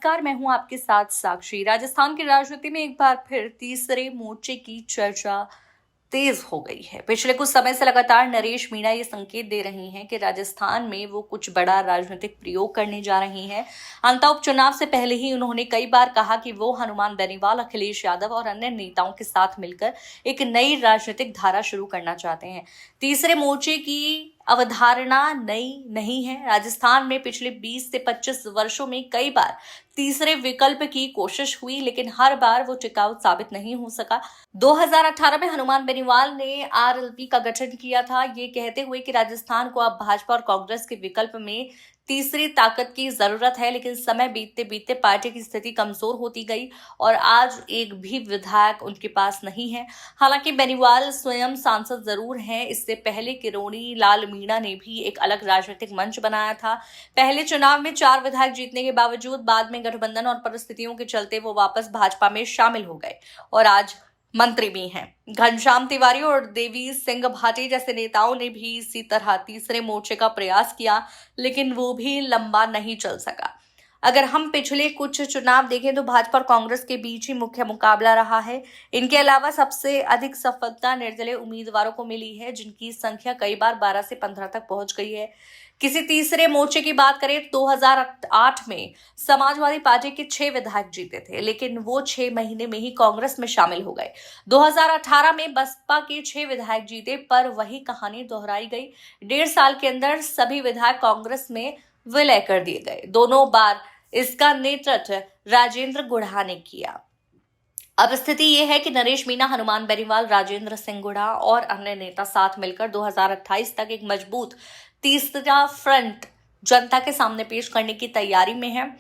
नमस्कार, मैं हूं आपके साथ साक्षी। राजस्थान की राजनीति में एक बार फिर तीसरे मोर्चे की चर्चा तेज हो गई है। पिछले कुछ समय से लगातार नरेश मीणा ये संकेत दे रही हैं कि राजस्थान में वो कुछ बड़ा राजनीतिक प्रयोग करने जा रही हैं। अंतः उपचुनाव से पहले ही उन्होंने कई बार कहा कि वो हनुमान बेनीवाल, अखिलेश यादव और अन्य नेताओं के साथ मिलकर एक नई राजनीतिक धारा शुरू करना चाहते हैं। तीसरे मोर्चे की अवधारणा नई नहीं है। राजस्थान में पिछले 20 से 25 वर्षों में कई बार तीसरे विकल्प की कोशिश हुई, लेकिन हर बार वो टिकाऊ साबित नहीं हो सका। 2018 में हनुमान बेनीवाल ने आरएलपी का गठन किया था, ये कहते हुए कि राजस्थान को अब भाजपा और कांग्रेस के विकल्प में तीसरी ताकत की जरूरत है। लेकिन समय बीतते बीतते पार्टी की स्थिति कमजोर होती गई और आज एक भी विधायक उनके पास नहीं है। हालांकि बेनीवाल स्वयं सांसद जरूर हैं। इससे पहले किरोड़ी लाल मीणा ने भी एक अलग राजनीतिक मंच बनाया था। पहले चुनाव में 4 विधायक जीतने के बावजूद बाद में गठबंधन और परिस्थितियों के चलते वो वापस भाजपा में शामिल हो गए और आज मंत्री भी हैं। घनश्याम तिवारी और देवी सिंह भाटी जैसे नेताओं ने भी इसी तरह तीसरे मोर्चे का प्रयास किया, लेकिन वो भी लंबा नहीं चल सका। अगर हम पिछले कुछ चुनाव देखें तो भाजपा और कांग्रेस के बीच ही मुख्य मुकाबला रहा है। इनके अलावा सबसे अधिक सफलता निर्दलीय उम्मीदवारों को मिली है, जिनकी संख्या कई बार 12 से 15 तक पहुंच गई है। किसी तीसरे मोर्चे की बात करें तो 2008 में समाजवादी पार्टी के 6 विधायक जीते थे, लेकिन वो 6 महीने में ही कांग्रेस में शामिल हो गए। 2018 में बसपा के 6 विधायक जीते, पर वही कहानी दोहराई गई। 1.5 साल के अंदर सभी विधायक कांग्रेस में विलय कर दिए गए। दोनों बार इसका नेतृत्व राजेंद्र गुढ़ा ने किया। अब स्थिति यह है कि नरेश मीणा, हनुमान बेनीवाल, राजेंद्र सिंह गुढ़ा और अन्य नेता साथ मिलकर 2028 तक एक मजबूत तीसरा फ्रंट जनता के सामने पेश करने की तैयारी में है।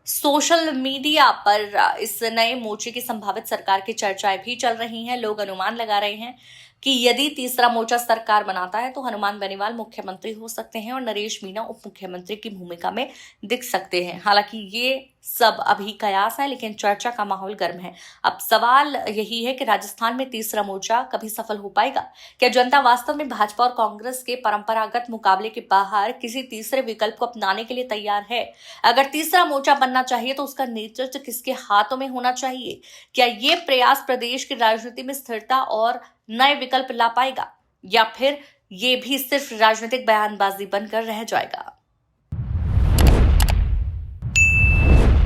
सोशल मीडिया पर इस नए मोर्चे की संभावित सरकार की चर्चाएं भी चल रही हैं। लोग अनुमान लगा रहे हैं कि यदि तीसरा मोर्चा सरकार बनाता है तो हनुमान बेनीवाल मुख्यमंत्री हो सकते हैं और नरेश मीणा उप मुख्यमंत्री की भूमिका में दिख सकते हैं। हालांकि ये सब अभी कयास है, लेकिन चर्चा का माहौल गर्म है। अब सवाल यही है कि राजस्थान में तीसरा मोर्चा कभी सफल हो पाएगा? क्या जनता वास्तव में भाजपा और कांग्रेस के परंपरागत मुकाबले के बाहर किसी तीसरे विकल्प को अपनाने के लिए तैयार है? अगर तीसरा मोर्चा बनना चाहिए तो उसका नेतृत्व किसके हाथों में होना चाहिए? क्या ये प्रयास प्रदेश की राजनीति में स्थिरता और नए विकल्प ला पाएगा, या फिर ये भी सिर्फ राजनीतिक बयानबाजी बनकर रह जाएगा?